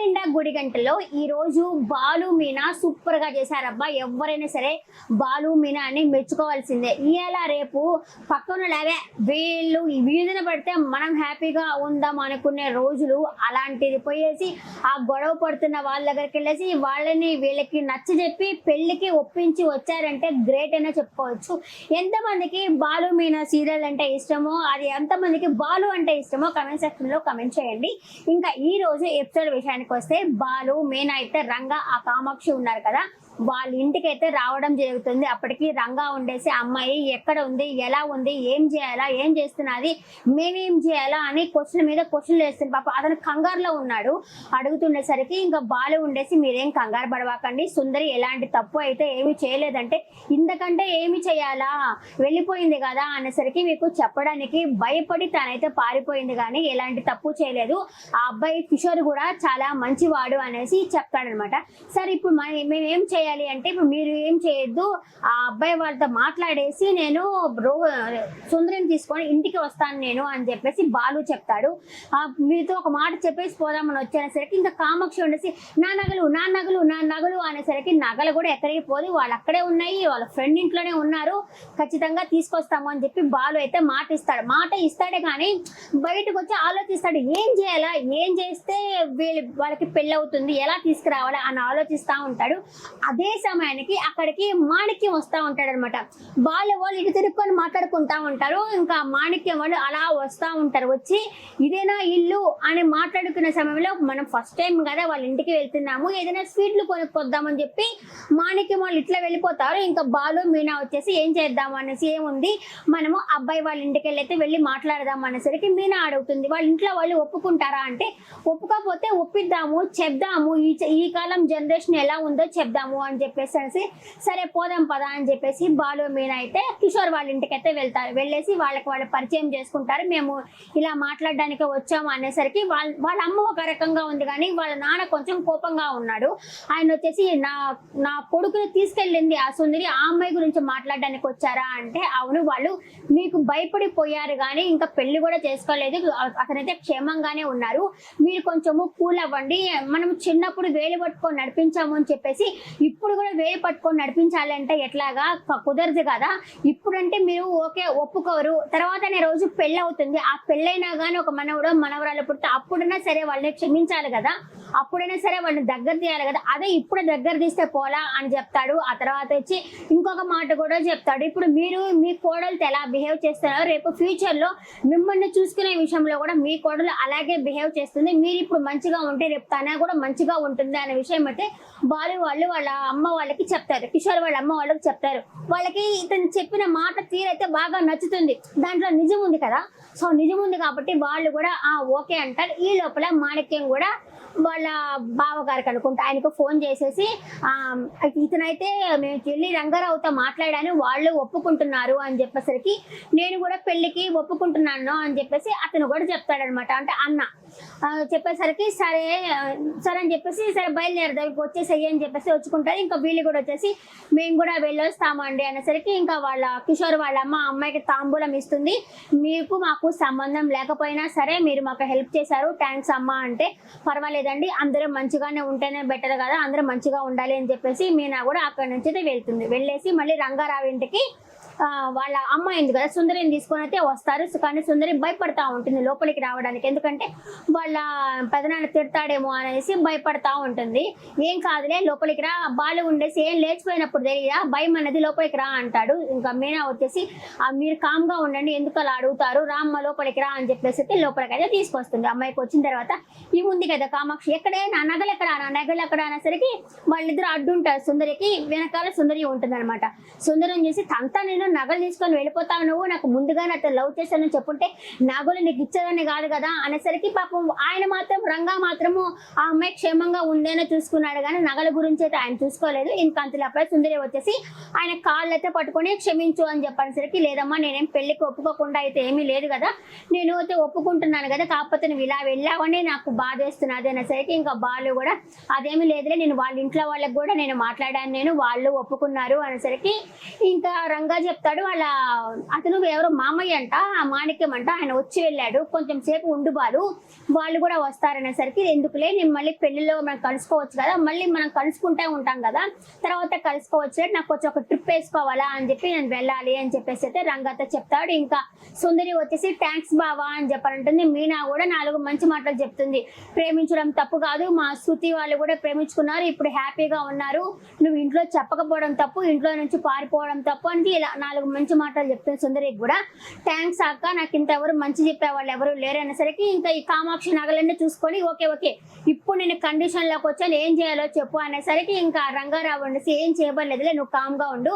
నిండా గుడి గంటల్లో ఈ రోజు బాలు మీనా సూపర్ గా చేశారబ్బా. ఎవరైనా సరే బాలు మీనా అని మెచ్చుకోవాల్సిందే. ఇవాళ రేపు పక్కన లాగే వీళ్ళు వీధిన పడితే మనం హ్యాపీగా ఉందాం అనుకునే రోజులు అలాంటిది పోయేసి ఆ గొడవ పడుతున్న వాళ్ళ దగ్గరికి వెళ్ళేసి వాళ్ళని వీళ్ళకి నచ్చ చెప్పి పెళ్లికి ఒప్పించి వచ్చారంటే గ్రేట్ అనే చెప్పుకోవచ్చు. ఎంతమందికి బాలు మీనా సీరియల్ అంటే ఇష్టమో, అది ఎంతమందికి బాలు అంటే ఇష్టమో కమెంట్ సెక్షన్ లో కమెంట్ చేయండి. ఇంకా ఈ రోజు ఎపిసోడ్ విషయానికి వస్తే బాలు మీనా అయితే రంగా ఆ కామాక్షి ఉన్నారు కదా, వాళ్ళ ఇంటికి అయితే రావడం జరుగుతుంది. అప్పటికి రంగా ఉండేసి అమ్మాయి ఎక్కడ ఉంది, ఎలా ఉంది, ఏం చేయాలా, ఏం చేస్తున్నది, మేమేం చేయాలా అని క్వశ్చన్ మీద క్వశ్చన్లు వేస్తుంది. పాప అతను కంగారులో ఉన్నాడు. అడుగుతుండేసరికి ఇంకా బాలు ఉండేసి మీరేం కంగారు పడవాకండి, సుందరి ఎలాంటి తప్పు అయితే ఏమి చేయలేదంటే ఇంతకంటే ఏమి చేయాలా, వెళ్ళిపోయింది కదా అనేసరికి మీకు చెప్పడానికి భయపడి తనైతే పారిపోయింది కానీ ఎలాంటి తప్పు చేయలేదు. ఆ అబ్బాయి కిషోర్ కూడా చాలా మంచివాడు అనేసి చెప్తాడనమాట. సరే ఇప్పుడు మేమేం చేయాలి అంటే, ఇప్పుడు మీరు ఏం చేయొద్దు, ఆ అబ్బాయి వాళ్ళతో మాట్లాడేసి నేను సుందరిని తీసుకొని ఇంటికి వస్తాను నేను అని చెప్పేసి బాలు చెప్తాడు. మీతో ఒక మాట చెప్పేసి పోదామని వచ్చేసరికి ఇంకా కామాక్షి ఉండేసి నా నగలు నా నగలు నా నగలు అనేసరికి నగలు కూడా ఎక్కడికి పోదు, వాళ్ళు అక్కడే ఉన్నాయి, వాళ్ళ ఫ్రెండ్ ఇంట్లోనే ఉన్నారు, ఖచ్చితంగా తీసుకొస్తాము అని చెప్పి బాలు అయితే మాట ఇస్తాడు. మాట ఇస్తాడే కానీ బయటకు వచ్చి ఆలోచిస్తాడు, ఏం చేయాలా, ఏం చేస్తే వాళ్ళకి పెళ్ళి అవుతుంది, ఎలా తీసుకురావాలా అని ఆలోచిస్తూ ఉంటాడు. అదే సమయానికి అక్కడికి మాణిక్యం వస్తూ ఉంటాడు అనమాట. బాలు వాళ్ళు ఇటు తిరుక్కొని మాట్లాడుకుంటా ఉంటారు. ఇంకా మాణిక్యం వాళ్ళు అలా వస్తూ ఉంటారు. వచ్చి ఇదేనా ఇల్లు అని మాట్లాడుకునే సమయంలో మనం ఫస్ట్ టైం కదా వాళ్ళ ఇంటికి వెళ్తున్నాము, ఏదైనా స్వీట్లు కొనుక్కొద్దామని చెప్పి మాణిక్యం వాళ్ళు ఇట్లా వెళ్ళిపోతారు. ఇంకా బాలు మీనా వచ్చేసి ఏం చేద్దాము అనేసి, ఏముంది మనము అబ్బాయి వాళ్ళ ఇంటికి వెళ్ళి మాట్లాడదాం అనేసరికి మీనా అడుగుతుంది వాళ్ళ ఇంట్లో వాళ్ళు ఒప్పుకుంటారా అంటే, ఒప్పుకోకపోతే ఒప్పిద్దాము, చెప్దాము, ఈ కాలం జనరేషన్ ఎలా ఉందో చెప్దాము అని చెప్పేసి సరే పోదాం పదా అని చెప్పేసి బాలు మీనా అయితే కిషోర్ వాళ్ళ ఇంటికి అయితే వెళ్తారు. వెళ్ళేసి వాళ్ళకి వాళ్ళు పరిచయం చేసుకుంటారు. మేము ఇలా మాట్లాడడానికి వచ్చాము అనేసరికి వాళ్ళ అమ్మ ఒక రకంగా ఉంది కానీ వాళ్ళ నాన్న కొంచెం కోపంగా ఉన్నాడు. ఆయన వచ్చేసి నా కొడుకుని తీసుకెళ్ళింది ఆ సుందరి, ఆ అమ్మాయి గురించి మాట్లాడడానికి వచ్చారా అంటే, అవును వాళ్ళు మీకు భయపడిపోయారు కానీ ఇంకా పెళ్లి కూడా చేసుకోలేదు, అతనైతే క్షేమంగానే ఉన్నారు, మీరు కొంచెము కూల్ అవ్వండి, మనం చిన్నప్పుడు వేలు పట్టుకొని నడిపించాము అని చెప్పేసి ఇప్పుడు కూడా వేలు పట్టుకొని నడిపించాలంటే ఎట్లాగా, కుదరదు కదా, ఇప్పుడంటే మీరు ఓకే ఒప్పుకోరు, తర్వాతనే రోజు పెళ్ళి అవుతుంది, ఆ పెళ్ళైనా కానీ ఒక మనవడో మనవరాలు పుడితే అప్పుడైనా సరే వాళ్ళని క్షమించాలి కదా, అప్పుడైనా సరే వాళ్ళని దగ్గర తీయాలి కదా, అదే ఇప్పుడు దగ్గర తీస్తే పోలా అని చెప్తాడు. ఆ తర్వాత వచ్చి ఇంకొక మాట కూడా చెప్తాడు, ఇప్పుడు మీరు మీ కోడలతో ఎలా బిహేవ్ చేస్తున్నారో రేపు ఫ్యూచర్ లో మిమ్మల్ని చూసుకునే విషయంలో కూడా మీ కోడలు అలాగే బిహేవ్ చేస్తుంది, మీరు ఇప్పుడు మంచిగా ఉంటే రేపు తన కూడా మంచిగా ఉంటుంది అనే విషయం అయితే బాలు వాళ్ళు వాళ్ళ అమ్మ వాళ్ళకి చెప్తారు. కిషోర్ వాళ్ళ అమ్మ వాళ్ళకి చెప్తారు. వాళ్ళకి ఇతను చెప్పిన మాట తీరైతే బాగా నచ్చుతుంది, దాంట్లో నిజం ఉంది కదా, సో నిజం ఉంది కాబట్టి వాళ్ళు కూడా ఓకే అంటారు. ఈ లోపల మాణిక్యం కూడా వాళ్ళ బావగారికి అనుకుంటా ఆయనకు ఫోన్ చేసేసి ఇతనైతే మేము వెళ్ళి రంగారావుతో మాట్లాడాను, వాళ్ళు ఒప్పుకుంటున్నారు అని చెప్పేసరికి నేను కూడా పెళ్లికి ఒప్పుకుంటున్నాను అని చెప్పేసి అతను కూడా చెప్తాడనమాట. అంటే అన్న చెప్పేసరికి సరే సరే అని చెప్పేసి సరే బయలుదేరదాం వచ్చేసేయి అని చెప్పేసి వచ్చుకుంటారు. ఇంకా వీళ్ళు కూడా వచ్చేసి మేము కూడా వెళ్ళొస్తామండి అనేసరికి ఇంకా వాళ్ళ కిషోర్ వాళ్ళ అమ్మాయికి తాంబూలం ఇస్తుంది. మీకు మాకు సంబంధం లేకపోయినా సరే మీరు మాకు హెల్ప్ చేశారు, థ్యాంక్స్ అమ్మ అంటే, పర్వాలేదండి అందరూ మంచిగానే ఉంటేనే బెటర్ కదా, అందరూ మంచిగా ఉండాలి అని చెప్పేసి మీనా కూడా అక్కడి నుంచి అయితే వెళ్తుంది. వెళ్ళేసి మళ్ళీ రంగారావు ఇంటికి వాళ్ళ అమ్మ ఉంది కదా సుందరిని తీసుకొని అయితే వస్తారు. కానీ సుందరి భయపడతా ఉంటుంది లోపలికి రావడానికి, ఎందుకంటే వాళ్ళ పెదనాన్న తిడతాడేమో అనేసి భయపడతా ఉంటుంది. ఏం కాదులే లోపలికి రా, బాలు ఉండేసి ఏం లేచిపోయినప్పుడు తెలియదా, భయం అనేది లోపలికి రా అంటాడు. ఇంకా మీనా వచ్చేసి మీరు కామ్గా ఉండండి, ఎందుకు అలా అడుగుతారు, రామ్మ లోపలికి రా అని చెప్పేసి అయితే లోపలికి అయితే తీసుకొస్తుంది. అమ్మాయికి వచ్చిన తర్వాత ఈ ఉంది కదా కామాక్షి, ఎక్కడే నా నగలు ఎక్కడ, నా నగలు ఎక్కడ అనేసరికి వాళ్ళిద్దరు అడ్డుంటారు. సుందరికి వెనకాల సుందరి ఉంటుంది అనమాట. సుందరం చేసి తంతా నేను నగలు తీసుకొని వెళ్ళిపోతావు, నువ్వు నాకు ముందుగా నాతో లవ్ చేశానని చెప్పుంటే నగలు నీకు ఇచ్చేదాన్ని కాదు కదా అనేసరికి పాపం ఆయన మాత్రం రంగా మాత్రము ఆ అమ్మాయి క్షేమంగా ఉందేనో చూసుకున్నాడు కానీ నగల గురించి అయితే ఆయన చూసుకోలేదు. ఇంకా అంతలోపల సుందరి వచ్చేసి ఆయన కాళ్ళు అయితే పట్టుకొని క్షమించు అని చెప్పనేసరికి, లేదమ్మా నేనేం పెళ్లికి ఒప్పుకోకుండా అయితే ఏమీ లేదు కదా, నేను అయితే ఒప్పుకుంటున్నాను కదా, కాకపోతే నువ్వు ఇలా వెళ్ళావని నాకు బాధేస్తున్నది అనేసరికి ఇంకా బాలు కూడా అదేమీ లేదులే, నేను వాళ్ళ ఇంట్లో వాళ్ళకి కూడా నేను మాట్లాడాను, వాళ్ళు ఒప్పుకున్నారు అనేసరికి ఇంకా రంగా చెప్తాడు వాళ్ళ అతను ఎవరో మామయ్య అంట, ఆ మాణిక్యం అంట, ఆయన వచ్చి వెళ్ళాడు, కొంచెం సేపు ఉండు బాలు, వాళ్ళు కూడా వస్తారనేసరికి ఎందుకులే, నేను మళ్ళీ పెళ్లిలో మనం కలుసుకోవచ్చు కదా, మళ్ళీ మనం కలుసుకుంటూ ఉంటాం కదా, తర్వాత కలుసుకోవచ్చు, నాకు కొంచెం ఒక ట్రిప్ వేసుకోవాలా అని చెప్పి నేను వెళ్ళాలి అని చెప్పేసి అయితే రంగతో చెప్తాడు. ఇంకా సుందరి వచ్చేసి థ్యాంక్స్ బావా అని చెప్పాలంటుంది. మీనా కూడా 4 మంచి మాటలు చెప్తుంది. ప్రేమించడం తప్పు కాదు, మా శృతి వాళ్ళు కూడా ప్రేమించుకున్నారు, ఇప్పుడు హ్యాపీగా ఉన్నారు, నువ్వు ఇంట్లో చెప్పకపోవడం తప్పు, ఇంట్లో నుంచి పారిపోవడం తప్పు అంటే ఇలా 4 మంచి మాటలు చెప్తుంది సుందరికి కూడా. థ్యాంక్స్ అక్క, నాకు ఇంతెవరు మంచి చెప్పే వాళ్ళు ఎవరు లేరు అనేసరికి ఇంకా ఈ కామాక్షి నగలన్నీ చూసుకొని ఓకే ఇప్పుడు నేను కండిషన్ లోకి వచ్చాను, ఏం చేయాలో చెప్పు అనేసరికి ఇంకా రంగారావు ఉండేసి ఏం చేయబడలేదులే, నువ్వు కామ్గా ఉండు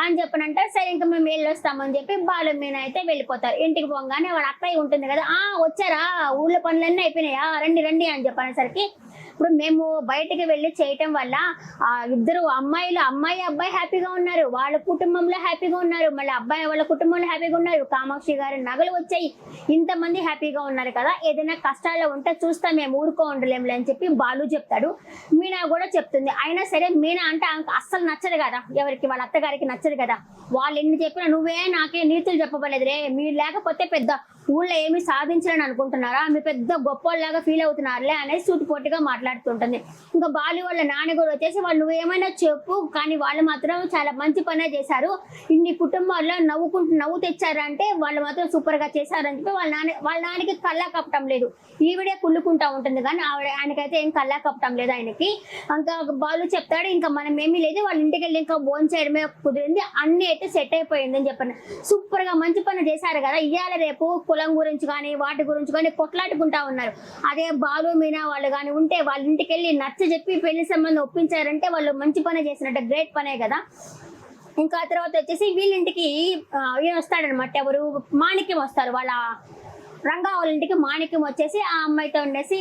అని చెప్పనంటే సరే ఇంకా మేము వెళ్ళొస్తామని చెప్పి బాలు మీనా అయితే వెళ్ళిపోతారు. ఇంటికి పోగానే వాళ్ళ అత్తయ్య ఉంటుంది కదా, వచ్చారా ఊళ్ళో పనులన్నీ అయిపోయినాయా, రండి రండి అని చెప్పనేసరికి ఇప్పుడు మేము బయటకు వెళ్ళి చేయటం వల్ల ఇద్దరు అమ్మాయి అబ్బాయి హ్యాపీగా ఉన్నారు, వాళ్ళ కుటుంబంలో హ్యాపీగా ఉన్నారు, మళ్ళీ అబ్బాయి వాళ్ళ కుటుంబంలో హ్యాపీగా ఉన్నారు, కామాక్షి గారి నగలు వచ్చాయి, ఇంతమంది హ్యాపీగా ఉన్నారు కదా, ఏదైనా కష్టాల్లో ఉంటే చూస్తాం, మేము ఊరుకో ఉండలేములే అని చెప్పి బాలు చెప్తాడు. మీనా కూడా చెప్తుంది. అయినా సరే మీనా అంటే అస్సలు నచ్చదు కదా, ఎవరికి వాళ్ళ అత్తగారికి నచ్చదు కదా, వాళ్ళు ఎన్ని చెప్పినా నువ్వే నాకే నీతులు చెప్పబలేదురే, మీరు లేకపోతే పెద్ద ఊళ్ళో ఏమి సాధించాలని అనుకుంటున్నారా, మీరు పెద్ద గొప్పలాగా ఫీల్ అవుతున్నారులే అనేది సూటిపోటుగా మాట్లాడుతుంటుంది. ఇంకా బాలు వాళ్ళ నాన్న కూడా వచ్చేసి వాళ్ళు నువ్వేమైనా చెప్పు, కానీ వాళ్ళు మాత్రం చాలా మంచి పనే చేశారు, ఇన్ని కుటుంబాల్లో నవ్వు తెచ్చారంటే వాళ్ళు మాత్రం సూపర్ గా చేశారని చెప్పి వాళ్ళ నాన్నకి కళ్ళా కప్పటం లేదు, ఈవిడే కుళ్ళుకుంటా ఉంటుంది కానీ ఆయనకైతే ఏం కళ్ళా కప్పటం లేదు ఆయనకి. ఇంకా బాలు చెప్తాడు ఇంకా మనం ఏమీ లేదు, వాళ్ళ ఇంటికి వెళ్ళి ఇంకా భోజనం చేయడమే కుదిరింది, అన్ని అయితే సెట్ అయిపోయింది అని చెప్పాను. సూపర్ గా మంచి పని చేశారు కదా, ఇవాళ రేపు కులం గురించి కానీ వాటి గురించి కానీ కొట్లాడుకుంటా ఉన్నారు, అదే బాలు మీనా వాళ్ళు కానీ ఉంటే వాళ్ళ ఇంటికి వెళ్ళి నచ్చ చెప్పి పెళ్లి సంబంధం ఒప్పించారంటే వాళ్ళు మంచి పని చేసినట్టు గ్రేట్ పనే కదా. ఇంకా తర్వాత వచ్చేసి వీళ్ళింటికి ఈయన వస్తాడనమాట, ఎవరు మాణిక్యం వస్తారు, వాళ్ళ రంగా వాళ్ళ ఇంటికి మాణిక్యం వచ్చేసి ఆ అమ్మాయితో ఉండేసి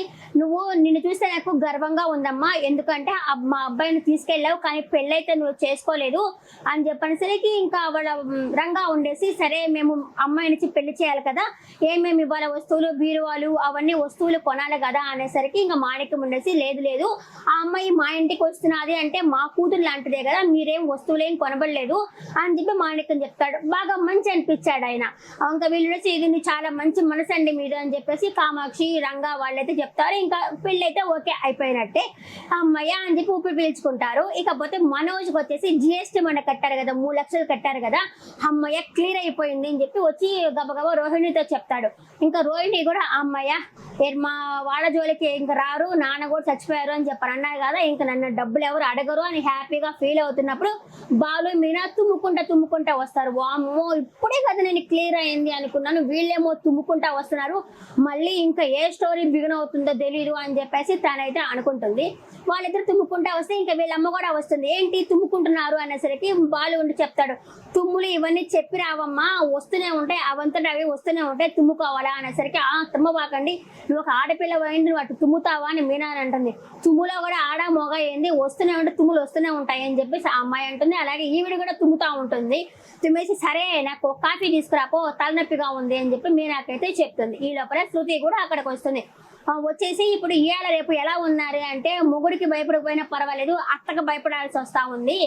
నిన్ను చూస్తే నాకు గర్వంగా ఉందమ్మా, ఎందుకంటే మా అబ్బాయిని తీసుకెళ్ళావు కానీ పెళ్ళైతే నువ్వు చేసుకోలేదు అని చెప్పనేసరికి ఇంకా వాళ్ళ రంగా ఉండేసి సరే మేము అమ్మాయినిచ్చి పెళ్లి చేయాలి కదా, ఏమేమి ఇవ్వాలి వస్తువులు బీరువాలు అవన్నీ వస్తువులు కొనాలి కదా అనేసరికి ఇంకా మాణిక్యం ఉండేసి లేదు ఆ అమ్మాయి మా ఇంటికి వస్తున్నది అంటే మా కూతురు లాంటిదే కదా, మీరేం వస్తువులు ఏం కొనబడలేదు అని చెప్పి మాణిక్యం చెప్తాడు. బాగా మంచి అనిపించాడు ఆయన. ఇంకా వీళ్ళు ఇది చాలా మంచి మనసు అండి మీరు అని చెప్పేసి కామాక్షి రంగా వాళ్ళైతే చెప్తారు. ఇంకా పెళ్ళి అయితే ఓకే అయిపోయినట్టే, అమ్మయ్య అని చెప్పి ఊపిరి పీల్చుకుంటారు. ఇకపోతే మనోజ్కి వచ్చేసి జిఎస్టీ మన కట్టారు కదా, 3 లక్షలు కట్టారు కదా, అమ్మయ్య క్లియర్ అయిపోయింది అని చెప్పి వచ్చి గబగబా రోహిణితో చెప్తాడు. ఇంకా రోహిణి కూడా అమ్మయ్య మా వాళ్ళ జోలికి ఇంకా రారు, నాన్న కూడా చచ్చిపోయారు అని చెప్పారు అన్నారు కదా, ఇంకా నన్ను డబ్బులు ఎవరు అడగరు అని హ్యాపీగా ఫీల్ అవుతున్నప్పుడు బాలు మీనా తుమ్ముకుంటా వస్తారు. వామ్మో ఇప్పుడే కదా నేను క్లియర్ అయింది అనుకున్నాను, వీళ్ళేమో తుమ్ముకుంటా వస్తున్నారు, మళ్ళీ ఇంకా ఏ స్టోరీ బిగిన్ అవుతుందో తెలీదు అని చెప్పేసి తనైతే అనుకుంటుంది. వాళ్ళిద్దరు తుమ్ముకుంటా వస్తే ఇంకా వీళ్ళమ్మ కూడా వస్తుంది. ఏంటి తుమ్ముకుంటున్నారు అనేసరికి బాలు ఉండి చెప్తాడు, తుమ్ములు ఇవన్నీ చెప్పి రావమ్మా, వస్తూనే ఉంటాయి, అవంతటా అవి వస్తూనే ఉంటాయి, తుమ్ముకోవాలా అనేసరికి తుమ్మబాకండి, నువ్వు ఒక ఆడపిల్ల పోయింది, నువ్వు అటు తుమ్ముతావా అని మీనా అని అంటుంది. తుమ్ములో కూడా ఆడ మొగ ఏంది, వస్తూనే ఉంటే తుమ్ములు వస్తూనే ఉంటాయి అని చెప్పేసి ఆ అమ్మాయి అంటుంది. అలాగే ఈవిడ కూడా తుమ్ముతా ఉంటుంది. తుమ్మేసి సరే నాకు కాఫీ తీసుకురాపో తలనొప్పిగా ఉంది అని చెప్పి మీనాకైతే చెప్తుంది. ఈ లోపల శృతి కూడా అక్కడికి వస్తుంది. వచ్చేసి ఇప్పుడు ఇవాళ రేపు ఎలా ఉన్నారు అంటే మొగుడికి భయపడకపోయినా పర్వాలేదు, అత్తకు భయపడాల్సి వస్తా ఉంది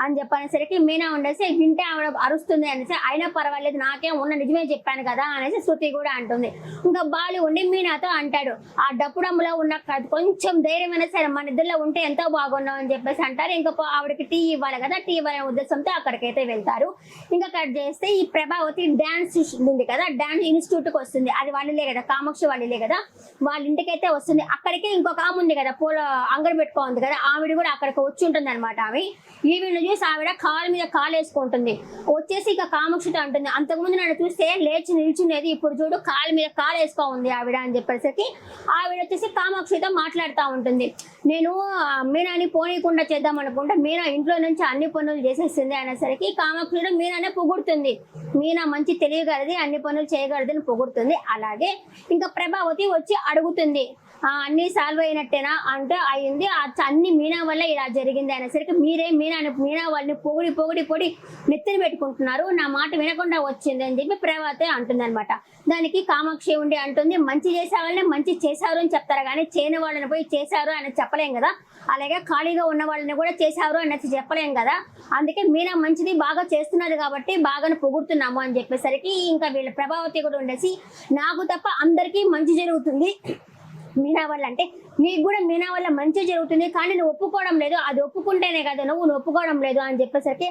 అని చెప్పనేసరికి మీనా ఉండేసి వింటే ఆవిడ అరుస్తుంది అనేసి అయినా పర్వాలేదు నాకేం ఉన్న నిజమే చెప్పాను కదా అనేసి శృతి కూడా అంటుంది. ఇంకా బాలు ఉండి మీనాతో అంటాడు, ఆ డప్పుడమ్ములో ఉన్న కొంచెం ధైర్యమైనా సరే మన ఇద్దరిలో ఉంటే ఎంతో బాగున్నావు అని చెప్పేసి అంటారు. ఇంకా ఆవిడకి టీ ఇవ్వాలి కదా, టీ ఇవ్వాలనే ఉద్దేశంతో అక్కడికైతే వెళ్తారు. ఇంకా కట్ చేస్తే ఈ ప్రభావతి డాన్స్ ఉంది కదా, డాన్స్ ఇన్స్టిట్యూట్కి వస్తుంది. అది వాళ్ళలే కదా, కామాక్షి వాళ్ళలే కదా, వాళ్ళ ఇంటికైతే వస్తుంది. అక్కడికి ఇంకొక ఆమె ఉంది కదా, పూల అంగడి పెట్టుకోంది కదా, ఆవిడ కూడా అక్కడికి వచ్చి ఉంటుంది అనమాట. ఆమె ఈవిడ చూసి ఆవిడ కాలు మీద కాలు వేసుకుంటుంది. వచ్చేసి ఇక కామాక్షితో అంటుంది, అంతకుముందు నన్ను చూస్తే లేచి నిల్చునేది, ఇప్పుడు చూడు కాలు మీద కాలు వేసుకో ఉంది ఆవిడ అని చెప్పేసరికి ఆవిడ వచ్చేసి కామాక్షితో మాట్లాడుతూ ఉంటుంది. నేను మీనాని పోనీయకుండా చేద్దాం అనుకుంటే మీనా ఇంట్లో నుంచి అన్ని పనులు చేసేసింది అనేసరికి కామాక్షి మీనానే పొగుడుతుంది. మీనా మంచి తెలియగలది, అన్ని పనులు చేయగలదని పొగుడుతుంది. అలాగే ఇంకా ప్రభావతి వచ్చి అడుగుతుంది, అన్ని సాల్వ్ అయినట్టేనా అంటే అయింది, అన్ని మీనా వల్ల ఇలా జరిగింది అనేసరికి మీరే మీనా వాళ్ళని పొడి నెత్తిన పెట్టుకుంటున్నారు, నా మాట వినకుండా వచ్చింది అని చెప్పి ప్రభావతి అంటుంది అనమాట. దానికి కామాక్షి ఉండి అంటుంది, మంచి చేసే వాళ్ళని మంచి చేశారు అని చెప్తారు కానీ చేయని వాళ్ళని పోయి చేశారు అని చెప్పలేం కదా, అలాగే ఖాళీగా ఉన్న వాళ్ళని కూడా చేశారు అనేది చెప్పలేం కదా, అందుకే మీనా మంచిది బాగా చేస్తున్నది కాబట్టి బాగానే పొగుడుతున్నాము అని చెప్పేసరికి ఇంకా వీళ్ళ ప్రభావతి కూడా ఉండేసి నాకు తప్ప అందరికీ మంచి జరుగుతుంది మీనా వల్ల, అంటే నీకు కూడా మీనా వల్ల మంచి జరుగుతుంది కానీ నువ్వు ఒప్పుకోవడం లేదు, అది ఒప్పుకుంటేనే కదా నువ్వు ఒప్పుకోవడం లేదు అని చెప్పేసరికి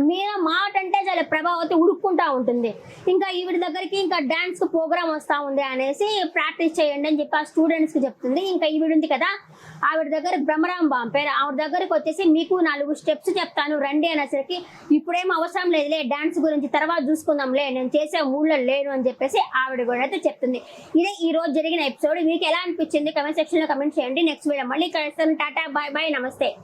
మీనా మాట అంటే చాలా ప్రభావతి ఉడుక్కుంటా ఉంటుంది. ఇంకా ఈవిడ దగ్గరికి ఇంకా డాన్స్ ప్రోగ్రామ్ వస్తా ఉంది అనేసి ప్రాక్టీస్ చేయండి అని చెప్పి ఆ స్టూడెంట్స్ కి చెప్తుంది. ఇంకా ఈవిడ ఉంది కదా ఆవిడ దగ్గర బ్రహ్మరాంబ పేరు, ఆవిడ దగ్గరికి వచ్చేసి మీకు 4 స్టెప్స్ చెప్తాను రండి అనేసరికి ఇప్పుడేం అవసరం లేదులే డాన్స్ గురించి తర్వాత చూసుకుందాంలే నేను చేసే మూడ్లో లేను అని చెప్పేసి ఆవిడ కూడా అయితే చెప్తుంది. ఇదే ఈ రోజు జరిగిన ఎపిసోడ్. మీకు ఎలా అనిపించింది కమెంట్ సెక్షన్ లో కమెంట్ చేయండి. నెక్స్ట్ వీడియో మళ్ళీ కలుస్తాను. టాటా బాయ్ బాయ్ నమస్తే.